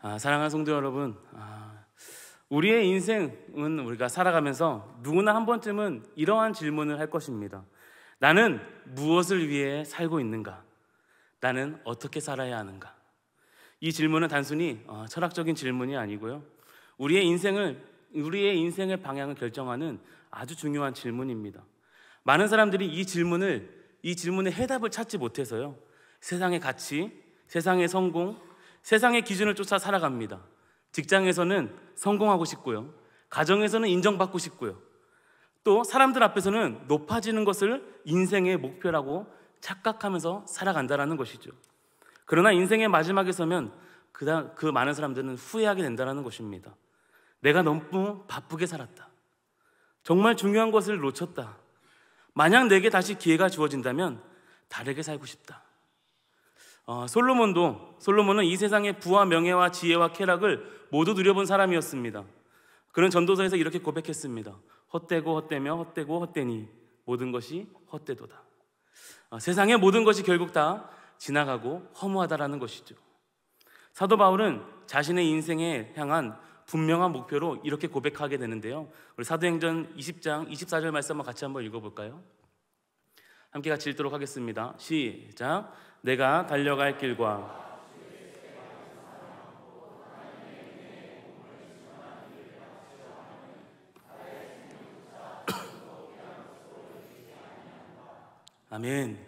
사랑하는 성도 여러분, 우리의 인생은 우리가 살아가면서 누구나 한 번쯤은 이러한 질문을 할 것입니다. 나는 무엇을 위해 살고 있는가? 나는 어떻게 살아야 하는가? 이 질문은 단순히 철학적인 질문이 아니고요, 우리의 인생의 방향을 결정하는 아주 중요한 질문입니다. 많은 사람들이 이 질문의 해답을 찾지 못해서요, 세상의 가치, 세상의 성공, 세상의 기준을 쫓아 살아갑니다. 직장에서는 성공하고 싶고요, 가정에서는 인정받고 싶고요, 또 사람들 앞에서는 높아지는 것을 인생의 목표라고 착각하면서 살아간다는 것이죠. 그러나 인생의 마지막에 서면 그 많은 사람들은 후회하게 된다는 것입니다. 내가 너무 바쁘게 살았다, 정말 중요한 것을 놓쳤다, 만약 내게 다시 기회가 주어진다면 다르게 살고 싶다. 솔로몬은 이 세상의 부와 명예와 지혜와 쾌락을 모두 누려본 사람이었습니다. 그는 전도서에서 이렇게 고백했습니다. 헛되고 헛되며 헛되고 헛되니 모든 것이 헛되도다. 세상의 모든 것이 결국 다 지나가고 허무하다라는 것이죠. 사도 바울은 자신의 인생에 향한 분명한 목표로 이렇게 고백하게 되는데요, 우리 사도행전 20장 24절 말씀 같이 한번 읽어볼까요? 함께 같이 읽도록 하겠습니다. 시작. 내가 달려갈 길과 아멘.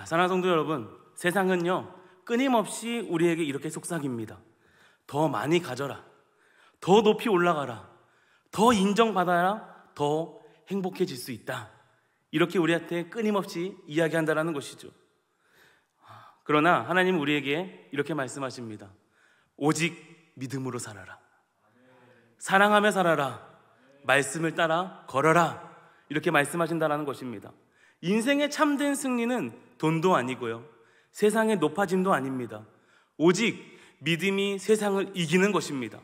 사랑하는 성도 여러분, 세상은요 끊임없이 우리에게 이렇게 속삭입니다. 더 많이 가져라, 더 높이 올라가라, 더 인정받아야 더 행복해질 수 있다, 이렇게 우리한테 끊임없이 이야기한다는 것이죠. 그러나 하나님은 우리에게 이렇게 말씀하십니다. 오직 믿음으로 살아라, 사랑하며 살아라, 말씀을 따라 걸어라, 이렇게 말씀하신다는 것입니다. 인생의 참된 승리는 돈도 아니고요, 세상의 높아짐도 아닙니다. 오직 믿음이 세상을 이기는 것입니다.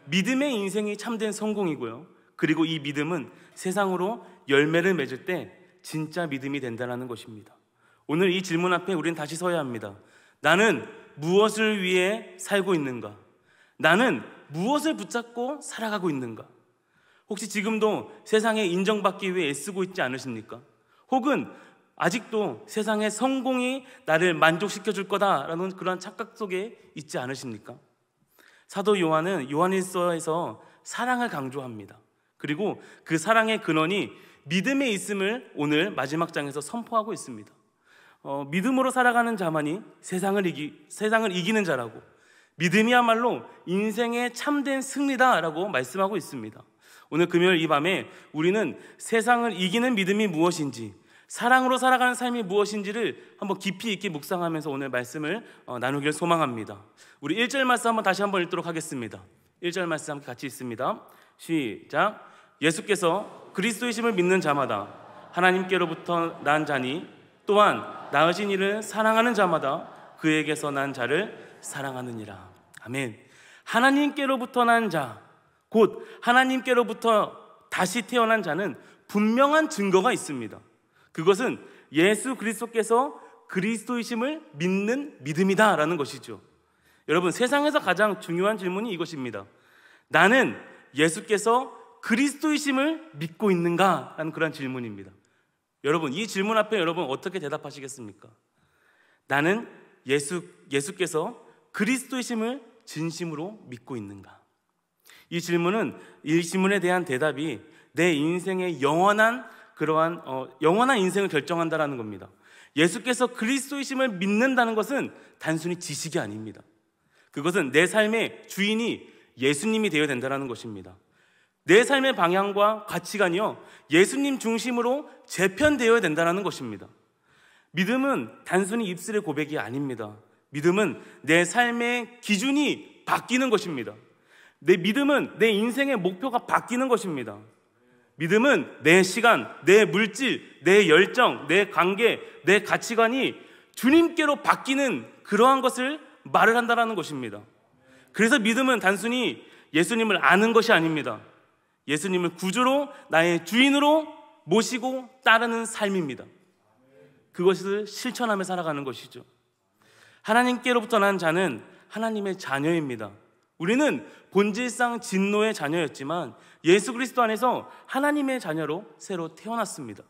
믿음의 인생이 참된 성공이고요, 그리고 이 믿음은 세상으로 열매를 맺을 때 진짜 믿음이 된다는 것입니다. 오늘 이 질문 앞에 우리는 다시 서야 합니다. 나는 무엇을 위해 살고 있는가? 나는 무엇을 붙잡고 살아가고 있는가? 혹시 지금도 세상에 인정받기 위해 애쓰고 있지 않으십니까? 혹은 아직도 세상의 성공이 나를 만족시켜줄 거다라는 그런 착각 속에 있지 않으십니까? 사도 요한은 요한일서에서 사랑을 강조합니다. 그리고 그 사랑의 근원이 믿음에 있음을 오늘 마지막 장에서 선포하고 있습니다. 믿음으로 살아가는 자만이 세상을 이기는 자라고, 믿음이야말로 인생의 참된 승리다라고 말씀하고 있습니다. 오늘 금요일 이 밤에 우리는 세상을 이기는 믿음이 무엇인지, 사랑으로 살아가는 삶이 무엇인지를 한번 깊이 있게 묵상하면서 오늘 말씀을 나누기를 소망합니다. 우리 1절 말씀 한번 다시 한번 읽도록 하겠습니다. 1절 말씀 함께 같이 읽습니다. 시작. 예수께서 그리스도이심을 믿는 자마다 하나님께로부터 난 자니 또한 나으신 이를 사랑하는 자마다 그에게서 난 자를 사랑하느니라. 아멘. 하나님께로부터 난 자, 곧 하나님께로부터 다시 태어난 자는 분명한 증거가 있습니다. 그것은 예수 그리스도께서 그리스도이심을 믿는 믿음이다라는 것이죠. 여러분, 세상에서 가장 중요한 질문이 이것입니다. 나는 예수께서 그리스도이심을 믿고 있는가? 라는 그런 질문입니다. 여러분, 이 질문 앞에 여러분 어떻게 대답하시겠습니까? 나는 예수께서 그리스도이심을 진심으로 믿고 있는가? 이 질문에 대한 대답이 내 인생의 영원한 인생을 결정한다라는 겁니다. 예수께서 그리스도이심을 믿는다는 것은 단순히 지식이 아닙니다. 그것은 내 삶의 주인이 예수님이 되어야 된다는 것입니다. 내 삶의 방향과 가치관이요, 예수님 중심으로 재편되어야 된다는 것입니다. 믿음은 단순히 입술의 고백이 아닙니다. 믿음은 내 삶의 기준이 바뀌는 것입니다. 믿음은 내 인생의 목표가 바뀌는 것입니다. 믿음은 내 시간, 내 물질, 내 열정, 내 관계, 내 가치관이 주님께로 바뀌는 그러한 것을 말을 한다는 것입니다. 그래서 믿음은 단순히 예수님을 아는 것이 아닙니다. 예수님을 구주로, 나의 주인으로 모시고 따르는 삶입니다. 그것을 실천하며 살아가는 것이죠. 하나님께로부터 난 자는 하나님의 자녀입니다. 우리는 본질상 진노의 자녀였지만 예수 그리스도 안에서 하나님의 자녀로 새로 태어났습니다.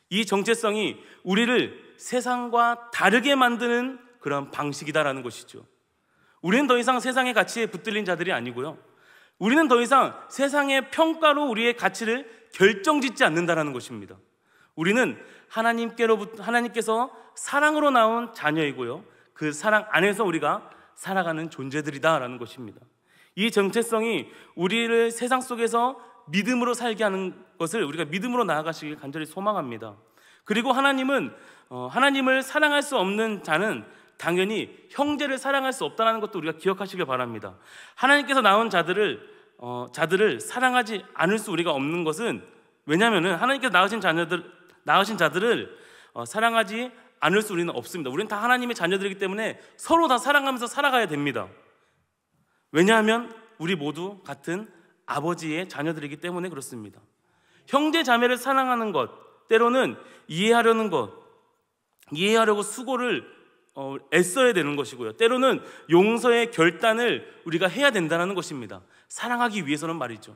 이 정체성이 우리를 세상과 다르게 만드는 그런 방식이다라는 것이죠. 우리는 더 이상 세상의 가치에 붙들린 자들이 아니고요, 우리는 더 이상 세상의 평가로 우리의 가치를 결정짓지 않는다라는 것입니다. 우리는 하나님께서 사랑으로 나온 자녀이고요, 그 사랑 안에서 우리가 살아가는 존재들이다라는 것입니다. 이 정체성이 우리를 세상 속에서 믿음으로 살게 하는 것을 우리가 믿음으로 나아가시길 간절히 소망합니다. 그리고 하나님을 사랑할 수 없는 자는 당연히 형제를 사랑할 수 없다는 것도 우리가 기억하시길 바랍니다. 하나님께서 낳은 자들을 사랑하지 않을 수 우리가 없는 것은, 왜냐하면 하나님께서 낳으신 자들을 사랑하지 않을 수 우리는 없습니다. 우리는 다 하나님의 자녀들이기 때문에 서로 다 사랑하면서 살아가야 됩니다. 왜냐하면 우리 모두 같은 아버지의 자녀들이기 때문에 그렇습니다. 형제 자매를 사랑하는 것, 때로는 이해하려고 수고를 애써야 되는 것이고요, 때로는 용서의 결단을 우리가 해야 된다는 것입니다. 사랑하기 위해서는 말이죠.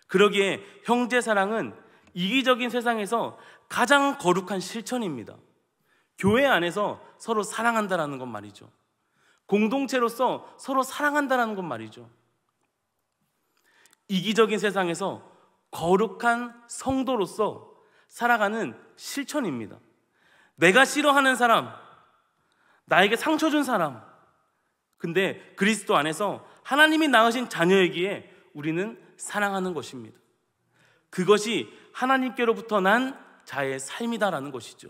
그러기에 형제 사랑은 이기적인 세상에서 가장 거룩한 실천입니다. 교회 안에서 서로 사랑한다라는 건 말이죠. 공동체로서 서로 사랑한다라는 건 말이죠. 이기적인 세상에서 거룩한 성도로서 살아가는 실천입니다. 내가 싫어하는 사람, 나에게 상처 준 사람, 근데 그리스도 안에서 하나님이 낳으신 자녀이기에 우리는 사랑하는 것입니다. 그것이 하나님께로부터 난 자의 삶이다라는 것이죠.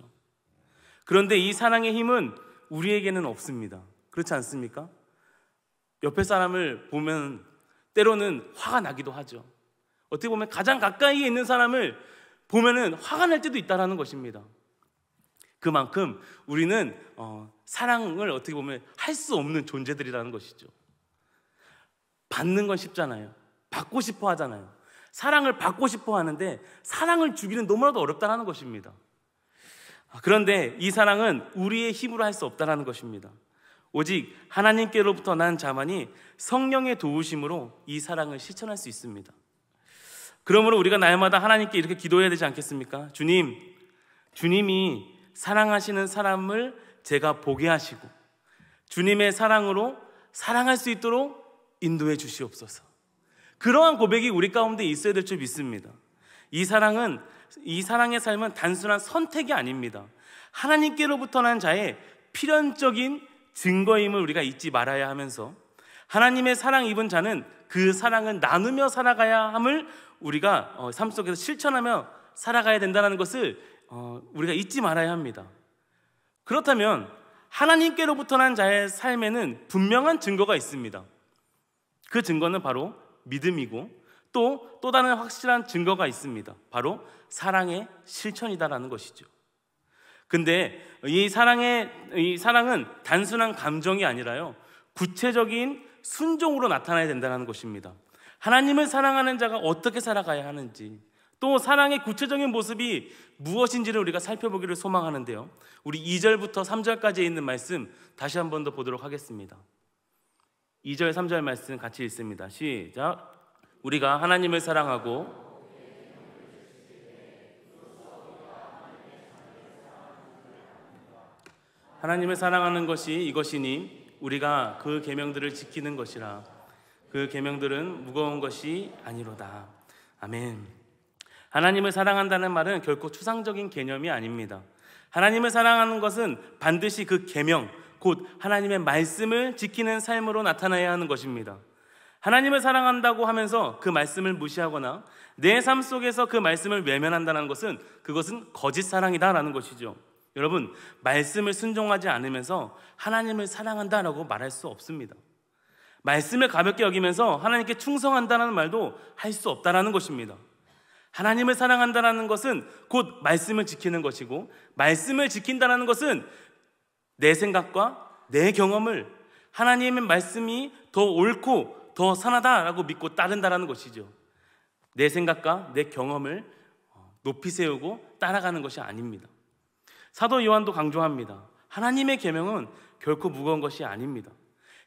그런데 이 사랑의 힘은 우리에게는 없습니다. 그렇지 않습니까? 옆에 사람을 보면 때로는 화가 나기도 하죠. 어떻게 보면 가장 가까이에 있는 사람을 보면은 화가 날 때도 있다라는 것입니다. 그만큼 우리는 사랑을 어떻게 보면 할 수 없는 존재들이라는 것이죠. 받는 건 쉽잖아요. 받고 싶어 하잖아요. 사랑을 받고 싶어 하는데 사랑을 주기는 너무나도 어렵다는 것입니다. 그런데 이 사랑은 우리의 힘으로 할 수 없다는 것입니다. 오직 하나님께로부터 난 자만이 성령의 도우심으로 이 사랑을 실천할 수 있습니다. 그러므로 우리가 날마다 하나님께 이렇게 기도해야 되지 않겠습니까? 주님이 사랑하시는 사람을 제가 보게 하시고 주님의 사랑으로 사랑할 수 있도록 인도해 주시옵소서. 그러한 고백이 우리 가운데 있어야 될 줄 믿습니다. 이 사랑의 삶은 단순한 선택이 아닙니다. 하나님께로부터 난 자의 필연적인 증거임을 우리가 잊지 말아야 하면서, 하나님의 사랑 입은 자는 그 사랑을 나누며 살아가야 함을 우리가 삶 속에서 실천하며 살아가야 된다는 것을 우리가 잊지 말아야 합니다. 그렇다면 하나님께로부터 난 자의 삶에는 분명한 증거가 있습니다. 그 증거는 바로 믿음이고 또 다른 확실한 증거가 있습니다. 바로 사랑의 실천이다라는 것이죠. 근데 이 사랑은 단순한 감정이 아니라요, 구체적인 순종으로 나타나야 된다는 것입니다. 하나님을 사랑하는 자가 어떻게 살아가야 하는지, 또 사랑의 구체적인 모습이 무엇인지를 우리가 살펴보기를 소망하는데요, 우리 2절부터 3절까지 있는 말씀 다시 한 번 더 보도록 하겠습니다. 2절 3절 말씀 같이 읽습니다. 시작. 우리가 하나님을 사랑하고 하나님을 사랑하는 것이 이것이니 우리가 그 계명들을 지키는 것이라. 그 계명들은 무거운 것이 아니로다. 아멘. 하나님을 사랑한다는 말은 결코 추상적인 개념이 아닙니다. 하나님을 사랑하는 것은 반드시 그 계명, 곧 하나님의 말씀을 지키는 삶으로 나타나야 하는 것입니다. 하나님을 사랑한다고 하면서 그 말씀을 무시하거나 내 삶 속에서 그 말씀을 외면한다는 것은, 그것은 거짓 사랑이다라는 것이죠. 여러분, 말씀을 순종하지 않으면서 하나님을 사랑한다라고 말할 수 없습니다. 말씀을 가볍게 여기면서 하나님께 충성한다는 말도 할 수 없다라는 것입니다. 하나님을 사랑한다는 것은 곧 말씀을 지키는 것이고, 말씀을 지킨다는 것은 내 생각과 내 경험을 하나님의 말씀이 더 옳고 더 선하다라고 믿고 따른다는 것이죠. 내 생각과 내 경험을 높이 세우고 따라가는 것이 아닙니다. 사도 요한도 강조합니다. 하나님의 계명은 결코 무거운 것이 아닙니다.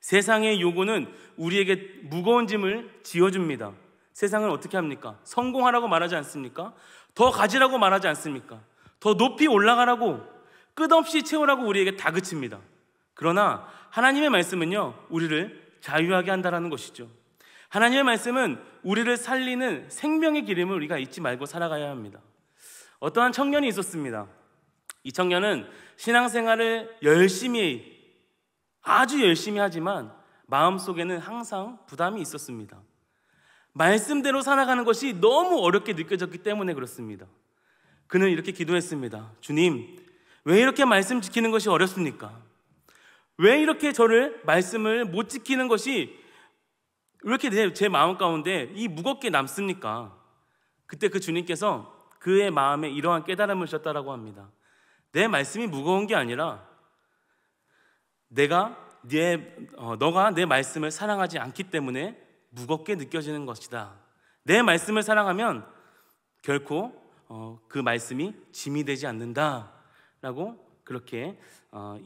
세상의 요구는 우리에게 무거운 짐을 지어줍니다. 세상은 어떻게 합니까? 성공하라고 말하지 않습니까? 더 가지라고 말하지 않습니까? 더 높이 올라가라고, 끝없이 채우라고 우리에게 다그칩니다. 그러나 하나님의 말씀은요, 우리를 자유하게 한다는 것이죠. 하나님의 말씀은 우리를 살리는 생명의 기름을 우리가 잊지 말고 살아가야 합니다. 어떠한 청년이 있었습니다. 이 청년은 신앙생활을 아주 열심히 하지만 마음속에는 항상 부담이 있었습니다. 말씀대로 살아가는 것이 너무 어렵게 느껴졌기 때문에 그렇습니다. 그는 이렇게 기도했습니다. 주님, 왜 이렇게 말씀 지키는 것이 어렵습니까? 왜 이렇게 저를 말씀을 못 지키는 것이 왜 이렇게 제 마음 가운데 이 무겁게 남습니까? 그때 그 주님께서 그의 마음에 이러한 깨달음을 주셨다라고 합니다. 내 말씀이 무거운 게 아니라 너가 내 말씀을 사랑하지 않기 때문에 무겁게 느껴지는 것이다. 내 말씀을 사랑하면 결코 그 말씀이 짐이 되지 않는다라고 그렇게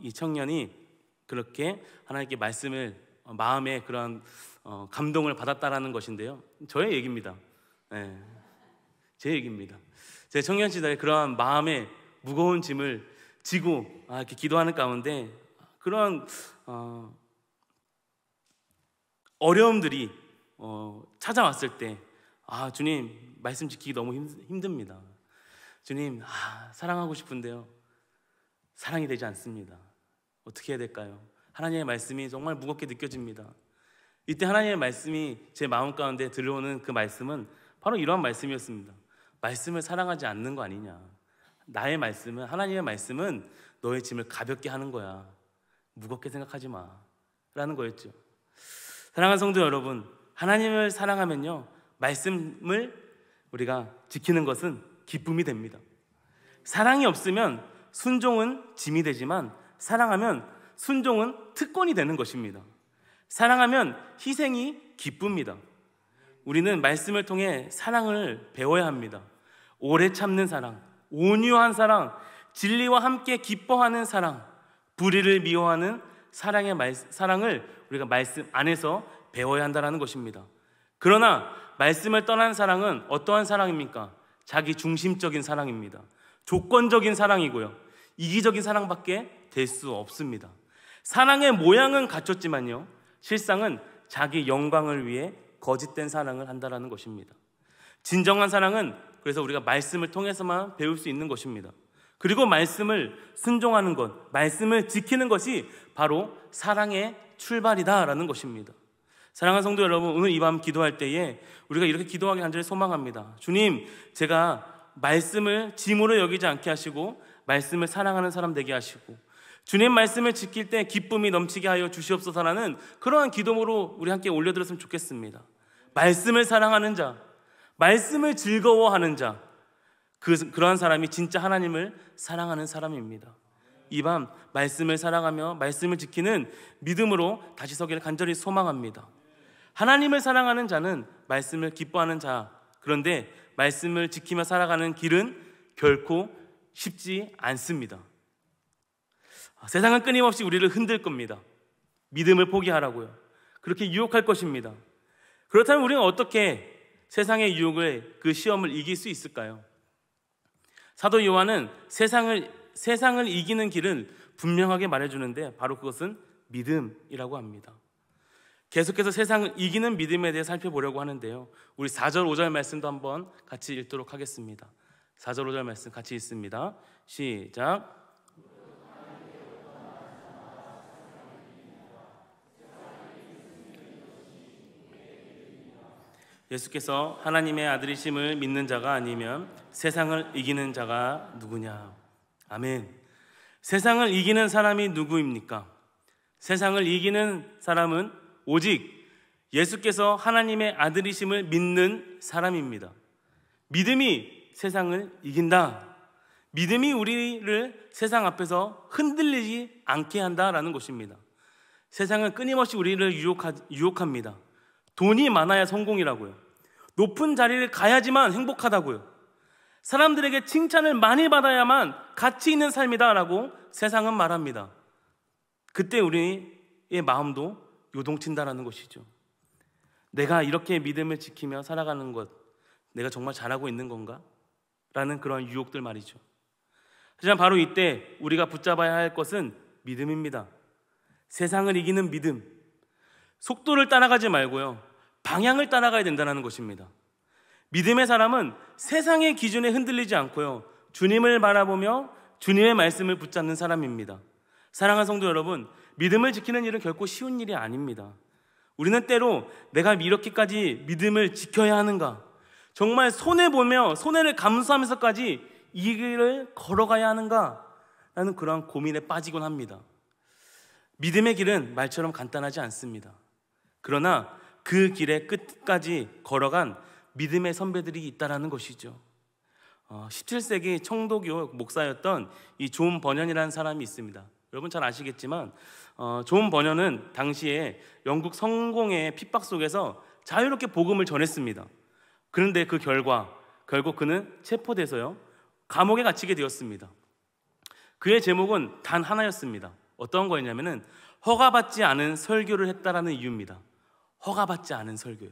이 청년이 그렇게 하나님께 말씀을 마음에 그런 감동을 받았다라는 것인데요. 저의 얘기입니다. 네, 제 얘기입니다. 제 청년 시절에 그러한 마음에 무거운 짐을 지고 이렇게 기도하는 가운데 그런 어려움들이 찾아왔을 때 주님, 말씀 지키기 너무 힘듭니다. 주님, 사랑하고 싶은데요, 사랑이 되지 않습니다. 어떻게 해야 될까요? 하나님의 말씀이 정말 무겁게 느껴집니다. 이때 하나님의 말씀이 제 마음 가운데 들어오는 그 말씀은 바로 이러한 말씀이었습니다. 말씀을 사랑하지 않는 거 아니냐. 나의 말씀은, 하나님의 말씀은 너의 짐을 가볍게 하는 거야. 무겁게 생각하지 마 라는 거였죠. 사랑하는 성도 여러분, 하나님을 사랑하면요, 말씀을 우리가 지키는 것은 기쁨이 됩니다. 사랑이 없으면 순종은 짐이 되지만 사랑하면 순종은 특권이 되는 것입니다. 사랑하면 희생이 기쁩니다. 우리는 말씀을 통해 사랑을 배워야 합니다. 오래 참는 사랑, 온유한 사랑, 진리와 함께 기뻐하는 사랑, 불의를 미워하는 사랑을 우리가 말씀 안에서 배워야 한다는 것입니다. 그러나 말씀을 떠난 사랑은 어떠한 사랑입니까? 자기 중심적인 사랑입니다. 조건적인 사랑이고요, 이기적인 사랑밖에 될 수 없습니다. 사랑의 모양은 갖췄지만요, 실상은 자기 영광을 위해 거짓된 사랑을 한다는 것입니다. 진정한 사랑은 그래서 우리가 말씀을 통해서만 배울 수 있는 것입니다. 그리고 말씀을 순종하는 것, 말씀을 지키는 것이 바로 사랑의 출발이다라는 것입니다. 사랑하는 성도 여러분, 오늘 이 밤 기도할 때에 우리가 이렇게 기도하기 간절히 소망합니다. 주님, 제가 말씀을 짐으로 여기지 않게 하시고 말씀을 사랑하는 사람 되게 하시고 주님 말씀을 지킬 때 기쁨이 넘치게 하여 주시옵소서라는 그러한 기도로 우리 함께 올려드렸으면 좋겠습니다. 말씀을 사랑하는 자, 말씀을 즐거워하는 자, 그러한 사람이 진짜 하나님을 사랑하는 사람입니다. 이 밤 말씀을 사랑하며 말씀을 지키는 믿음으로 다시 서기를 간절히 소망합니다. 하나님을 사랑하는 자는 말씀을 기뻐하는 자, 그런데 말씀을 지키며 살아가는 길은 결코 쉽지 않습니다. 세상은 끊임없이 우리를 흔들 겁니다. 믿음을 포기하라고요. 그렇게 유혹할 것입니다. 그렇다면 우리는 어떻게 세상의 유혹을, 그 시험을 이길 수 있을까요? 사도 요한은 세상을 이기는 길은 분명하게 말해주는데 바로 그것은 믿음이라고 합니다. 계속해서 세상을 이기는 믿음에 대해 살펴보려고 하는데요, 우리 4절 5절 말씀도 한번 같이 읽도록 하겠습니다. 4절 5절 말씀 같이 읽습니다. 시작. 예수께서 하나님의 아들이심을 믿는 자가 아니면 세상을 이기는 자가 누구냐. 아멘. 세상을 이기는 사람이 누구입니까? 세상을 이기는 사람은 오직 예수께서 하나님의 아들이심을 믿는 사람입니다. 믿음이 세상을 이긴다. 믿음이 우리를 세상 앞에서 흔들리지 않게 한다라는 것입니다. 세상은 끊임없이 우리를 유혹합니다. 돈이 많아야 성공이라고요. 높은 자리를 가야지만 행복하다고요. 사람들에게 칭찬을 많이 받아야만 가치 있는 삶이다라고 세상은 말합니다. 그때 우리의 마음도 요동친다라는 것이죠. 내가 이렇게 믿음을 지키며 살아가는 것, 내가 정말 잘하고 있는 건가? 라는 그런 유혹들 말이죠. 하지만 바로 이때 우리가 붙잡아야 할 것은 믿음입니다. 세상을 이기는 믿음. 속도를 따라가지 말고요, 방향을 따라가야 된다는 것입니다. 믿음의 사람은 세상의 기준에 흔들리지 않고요, 주님을 바라보며 주님의 말씀을 붙잡는 사람입니다. 사랑하는 성도 여러분, 믿음을 지키는 일은 결코 쉬운 일이 아닙니다. 우리는 때로 내가 이렇게까지 믿음을 지켜야 하는가, 정말 손해보며 손해를 감수하면서까지 이 길을 걸어가야 하는가 라는 그러한 고민에 빠지곤 합니다. 믿음의 길은 말처럼 간단하지 않습니다. 그러나 그 길의 끝까지 걸어간 믿음의 선배들이 있다는 것이죠. 17세기 청도교 목사였던 이 존 버년이라는 사람이 있습니다. 여러분 잘 아시겠지만 존 버년은 당시에 영국 성공의 핍박 속에서 자유롭게 복음을 전했습니다. 그런데 그 결국 그는 체포돼서요, 감옥에 갇히게 되었습니다. 그의 제목은 단 하나였습니다. 어떤 거였냐면은 허가받지 않은 설교를 했다라는 이유입니다. 허가받지 않은 설교요.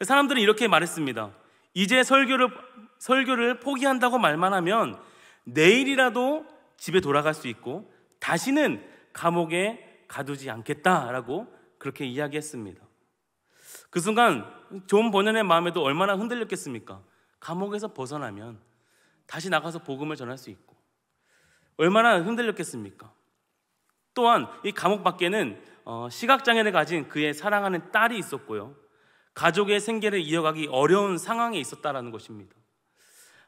사람들은 이렇게 말했습니다. 이제 설교를 포기한다고 말만 하면 내일이라도 집에 돌아갈 수 있고 다시는 감옥에 가두지 않겠다라고 그렇게 이야기했습니다. 그 순간 존 버년의 마음에도 얼마나 흔들렸겠습니까? 감옥에서 벗어나면 다시 나가서 복음을 전할 수 있고 얼마나 흔들렸겠습니까? 또한 이 감옥 밖에는 시각장애를 가진 그의 사랑하는 딸이 있었고요, 가족의 생계를 이어가기 어려운 상황에 있었다라는 것입니다.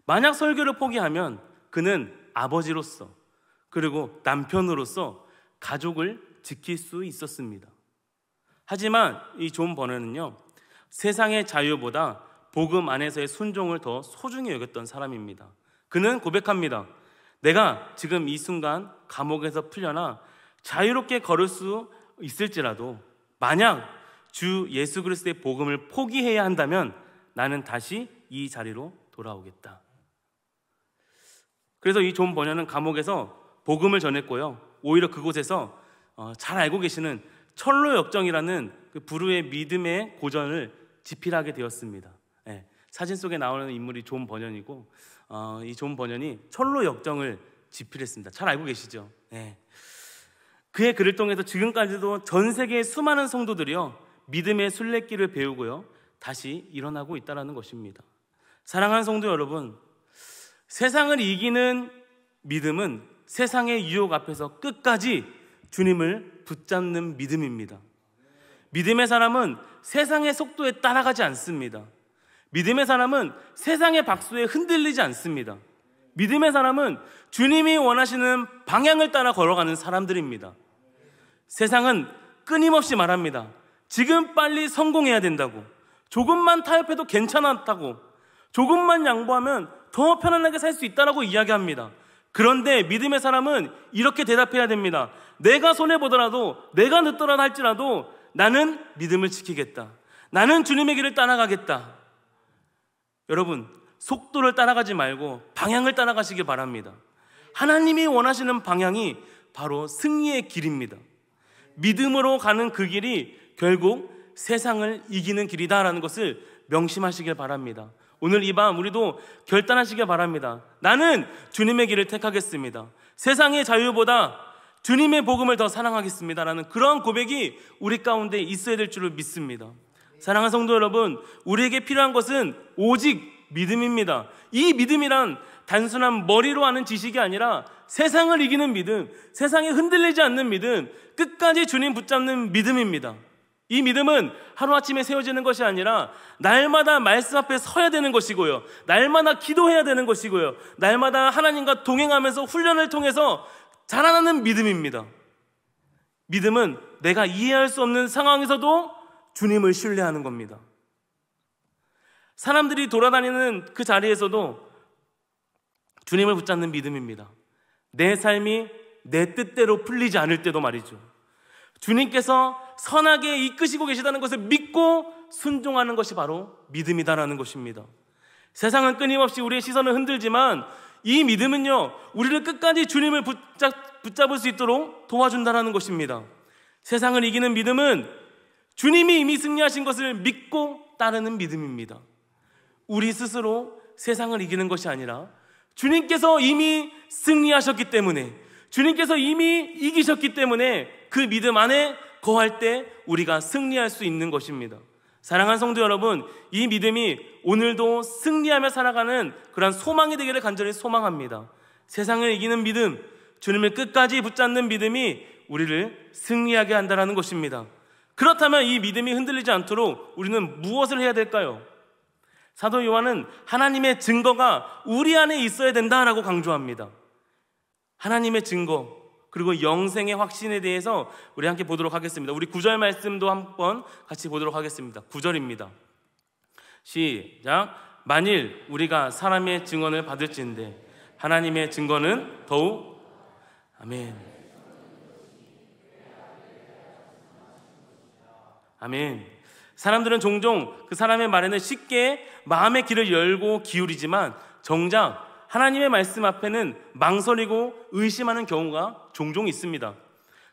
만약 설교를 포기하면 그는 아버지로서 그리고 남편으로서 가족을 지킬 수 있었습니다. 하지만 이 존 버너는요, 세상의 자유보다 복음 안에서의 순종을 더 소중히 여겼던 사람입니다. 그는 고백합니다. 내가 지금 이 순간 감옥에서 풀려나 자유롭게 걸을 수 있을지라도 만약 주 예수 그리스도의 복음을 포기해야 한다면 나는 다시 이 자리로 돌아오겠다. 그래서 이 존 버년은 감옥에서 복음을 전했고요, 오히려 그곳에서 잘 알고 계시는 철로 역정이라는 그 불후의 믿음의 고전을 집필하게 되었습니다. 사진 속에 나오는 인물이 존 버년이고 이 존 버년이 철로 역정을 집필했습니다. 잘 알고 계시죠? 그의 글을 통해서 지금까지도 전 세계의 수많은 성도들이요, 믿음의 순례길을 배우고요, 다시 일어나고 있다는 것입니다. 사랑하는 성도 여러분, 세상을 이기는 믿음은 세상의 유혹 앞에서 끝까지 주님을 붙잡는 믿음입니다. 믿음의 사람은 세상의 속도에 따라가지 않습니다. 믿음의 사람은 세상의 박수에 흔들리지 않습니다. 믿음의 사람은 주님이 원하시는 방향을 따라 걸어가는 사람들입니다. 세상은 끊임없이 말합니다. 지금 빨리 성공해야 된다고, 조금만 타협해도 괜찮았다고, 조금만 양보하면 더 편안하게 살 수 있다고 이야기합니다. 그런데 믿음의 사람은 이렇게 대답해야 됩니다. 내가 손해보더라도, 내가 늦더라도 할지라도 나는 믿음을 지키겠다. 나는 주님의 길을 따라가겠다. 여러분, 속도를 따라가지 말고 방향을 따라가시길 바랍니다. 하나님이 원하시는 방향이 바로 승리의 길입니다. 믿음으로 가는 그 길이 결국 세상을 이기는 길이다라는 것을 명심하시길 바랍니다. 오늘 이 밤 우리도 결단하시길 바랍니다. 나는 주님의 길을 택하겠습니다. 세상의 자유보다 주님의 복음을 더 사랑하겠습니다라는 그러한 고백이 우리 가운데 있어야 될 줄을 믿습니다. 사랑하는 성도 여러분, 우리에게 필요한 것은 오직 믿음입니다. 이 믿음이란 단순한 머리로 아는 지식이 아니라 세상을 이기는 믿음, 세상에 흔들리지 않는 믿음, 끝까지 주님 붙잡는 믿음입니다. 이 믿음은 하루아침에 세워지는 것이 아니라 날마다 말씀 앞에 서야 되는 것이고요, 날마다 기도해야 되는 것이고요, 날마다 하나님과 동행하면서 훈련을 통해서 자라나는 믿음입니다. 믿음은 내가 이해할 수 없는 상황에서도 주님을 신뢰하는 겁니다. 사람들이 돌아다니는 그 자리에서도 주님을 붙잡는 믿음입니다. 내 삶이 내 뜻대로 풀리지 않을 때도 말이죠, 주님께서 선하게 이끄시고 계시다는 것을 믿고 순종하는 것이 바로 믿음이다라는 것입니다. 세상은 끊임없이 우리의 시선을 흔들지만 이 믿음은요, 우리를 끝까지 주님을 붙잡을 수 있도록 도와준다는 것입니다. 세상을 이기는 믿음은 주님이 이미 승리하신 것을 믿고 따르는 믿음입니다. 우리 스스로 세상을 이기는 것이 아니라 주님께서 이미 승리하셨기 때문에, 주님께서 이미 이기셨기 때문에 그 믿음 안에 거할 때 우리가 승리할 수 있는 것입니다. 사랑하는 성도 여러분, 이 믿음이 오늘도 승리하며 살아가는 그런 소망이 되기를 간절히 소망합니다. 세상을 이기는 믿음, 주님을 끝까지 붙잡는 믿음이 우리를 승리하게 한다는 것입니다. 그렇다면 이 믿음이 흔들리지 않도록 우리는 무엇을 해야 될까요? 사도 요한은 하나님의 증거가 우리 안에 있어야 된다라고 강조합니다. 하나님의 증거, 그리고 영생의 확신에 대해서 우리 함께 보도록 하겠습니다. 우리 9절 말씀도 한번 같이 보도록 하겠습니다. 9절입니다. 시작. 만일 우리가 사람의 증언을 받을진대 하나님의 증거는 더욱. 아멘. 아멘. 사람들은 종종 그 사람의 말에는 쉽게 마음의 길을 열고 기울이지만 정작 하나님의 말씀 앞에는 망설이고 의심하는 경우가 종종 있습니다.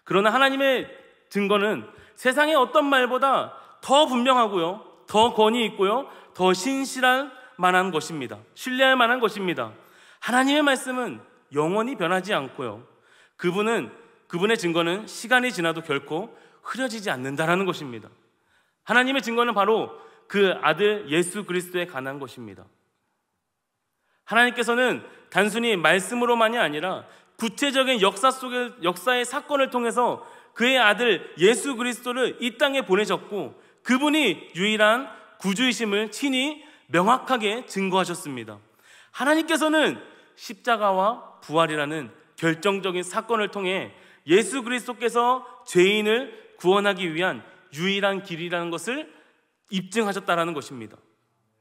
그러나 하나님의 증거는 세상의 어떤 말보다 더 분명하고요, 더 권위 있고요, 더 신실할 만한 것입니다. 신뢰할 만한 것입니다. 하나님의 말씀은 영원히 변하지 않고요, 그분의 증거는 시간이 지나도 결코 흐려지지 않는다라는 것입니다. 하나님의 증거는 바로 그 아들 예수 그리스도에 관한 것입니다. 하나님께서는 단순히 말씀으로만이 아니라 구체적인 역사의 사건을 통해서 그의 아들 예수 그리스도를 이 땅에 보내셨고, 그분이 유일한 구주이심을 친히 명확하게 증거하셨습니다. 하나님께서는 십자가와 부활이라는 결정적인 사건을 통해 예수 그리스도께서 죄인을 구원하기 위한 유일한 길이라는 것을 입증하셨다라는 것입니다.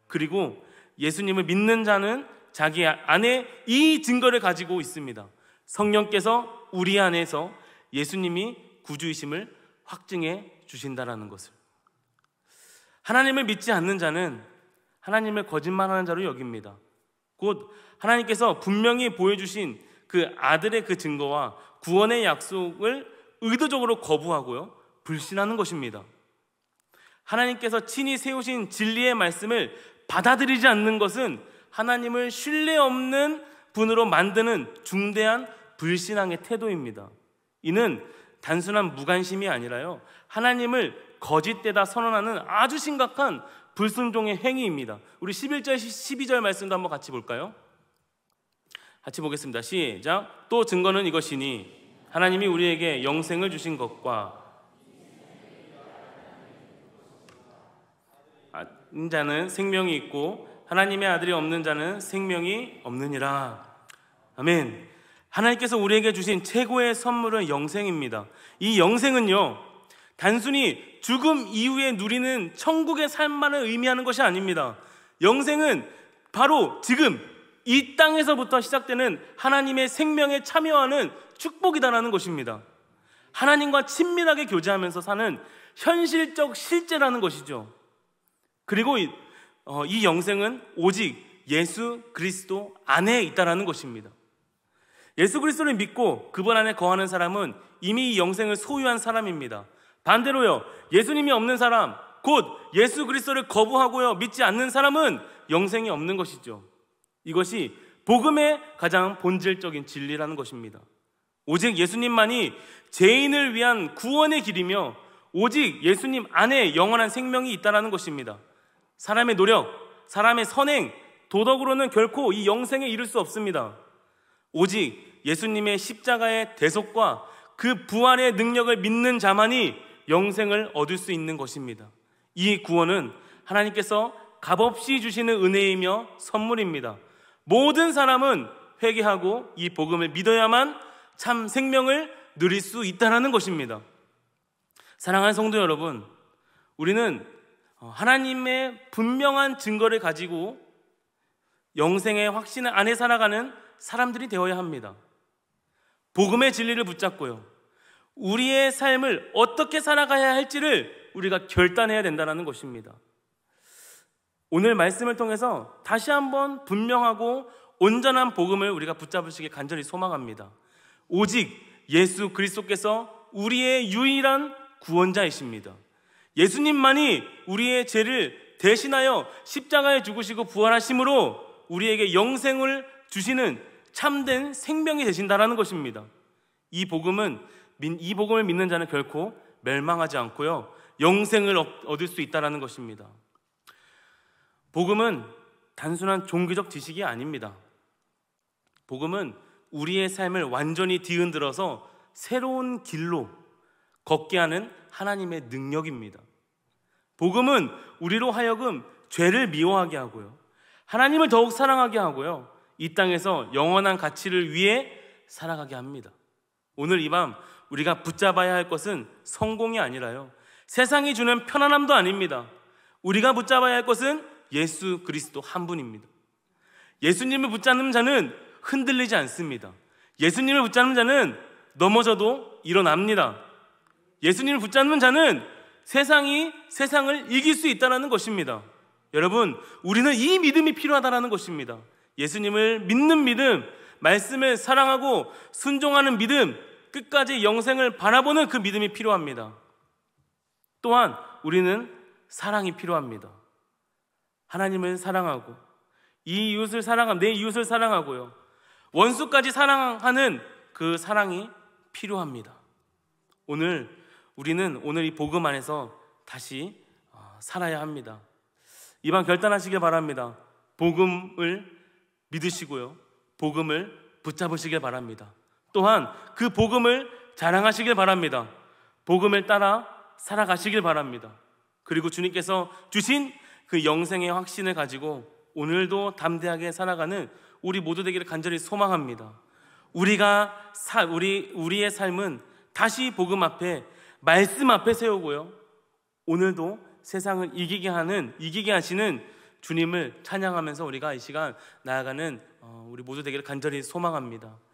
그리고 예수님을 믿는 자는 자기 안에 이 증거를 가지고 있습니다. 성령께서 우리 안에서 예수님이 구주이심을 확증해 주신다라는 것을. 하나님을 믿지 않는 자는 하나님을 거짓말하는 자로 여깁니다. 곧 하나님께서 분명히 보여주신 그 아들의 그 증거와 구원의 약속을 의도적으로 거부하고요, 불신하는 것입니다. 하나님께서 친히 세우신 진리의 말씀을 받아들이지 않는 것은 하나님을 신뢰 없는 분으로 만드는 중대한 불신앙의 태도입니다. 이는 단순한 무관심이 아니라요, 하나님을 거짓되다 선언하는 아주 심각한 불순종의 행위입니다. 우리 11절, 12절 말씀도 한번 같이 볼까요? 같이 보겠습니다. 시작. 또 증거는 이것이니 하나님이 우리에게 영생을 주신 것과 있는 자는 생명이 있고 하나님의 아들이 없는 자는 생명이 없느니라. 아멘. 하나님께서 우리에게 주신 최고의 선물은 영생입니다. 이 영생은요, 단순히 죽음 이후에 누리는 천국의 삶만을 의미하는 것이 아닙니다. 영생은 바로 지금 이 땅에서부터 시작되는 하나님의 생명에 참여하는 축복이다라는 것입니다. 하나님과 친밀하게 교제하면서 사는 현실적 실제라는 것이죠. 그리고 이 영생은 오직 예수 그리스도 안에 있다라는 것입니다. 예수 그리스도를 믿고 그분 안에 거하는 사람은 이미 이 영생을 소유한 사람입니다. 반대로요, 예수님이 없는 사람, 곧 예수 그리스도를 거부하고요 믿지 않는 사람은 영생이 없는 것이죠. 이것이 복음의 가장 본질적인 진리라는 것입니다. 오직 예수님만이 죄인을 위한 구원의 길이며 오직 예수님 안에 영원한 생명이 있다는 것입니다. 사람의 노력, 사람의 선행, 도덕으로는 결코 이 영생에 이를 수 없습니다. 오직 예수님의 십자가의 대속과 그 부활의 능력을 믿는 자만이 영생을 얻을 수 있는 것입니다. 이 구원은 하나님께서 값없이 주시는 은혜이며 선물입니다. 모든 사람은 회개하고 이 복음을 믿어야만 참 생명을 누릴 수 있다는 것입니다. 사랑하는 성도 여러분, 우리는 하나님의 분명한 증거를 가지고 영생의 확신 안에 살아가는 사람들이 되어야 합니다. 복음의 진리를 붙잡고요, 우리의 삶을 어떻게 살아가야 할지를 우리가 결단해야 된다는 것입니다. 오늘 말씀을 통해서 다시 한번 분명하고 온전한 복음을 우리가 붙잡으시길 간절히 소망합니다. 오직 예수 그리스도께서 우리의 유일한 구원자이십니다. 예수님만이 우리의 죄를 대신하여 십자가에 죽으시고 부활하심으로 우리에게 영생을 주시는 참된 생명이 되신다라는 것입니다. 이 복음을 믿는 자는 결코 멸망하지 않고요, 영생을 얻을 수 있다라는 것입니다. 복음은 단순한 종교적 지식이 아닙니다. 복음은 우리의 삶을 완전히 뒤흔들어서 새로운 길로 걷게 하는 하나님의 능력입니다. 복음은 우리로 하여금 죄를 미워하게 하고요, 하나님을 더욱 사랑하게 하고요, 이 땅에서 영원한 가치를 위해 살아가게 합니다. 오늘 이 밤 우리가 붙잡아야 할 것은 성공이 아니라요, 세상이 주는 편안함도 아닙니다. 우리가 붙잡아야 할 것은 예수 그리스도 한 분입니다. 예수님을 붙잡는 자는 흔들리지 않습니다. 예수님을 붙잡는 자는 넘어져도 일어납니다. 예수님을 붙잡는 자는 세상을 이길 수 있다는 것입니다. 여러분, 우리는 이 믿음이 필요하다는 것입니다. 예수님을 믿는 믿음, 말씀을 사랑하고 순종하는 믿음, 끝까지 영생을 바라보는 그 믿음이 필요합니다. 또한 우리는 사랑이 필요합니다. 하나님을 사랑하고 내 이웃을 사랑하고요, 원수까지 사랑하는 그 사랑이 필요합니다. 우리는 오늘 이 복음 안에서 다시 살아야 합니다. 이밤 결단하시길 바랍니다. 복음을 믿으시고요, 복음을 붙잡으시길 바랍니다. 또한 그 복음을 자랑하시길 바랍니다. 복음을 따라 살아가시길 바랍니다. 그리고 주님께서 주신 그 영생의 확신을 가지고 오늘도 담대하게 살아가는 우리 모두 되기를 간절히 소망합니다. 우리의 삶은 다시 복음 앞에, 말씀 앞에 세우고요, 오늘도 세상을 이기게 하시는 주님을 찬양하면서 우리가 이 시간 나아가는 우리 모두 되기를 간절히 소망합니다.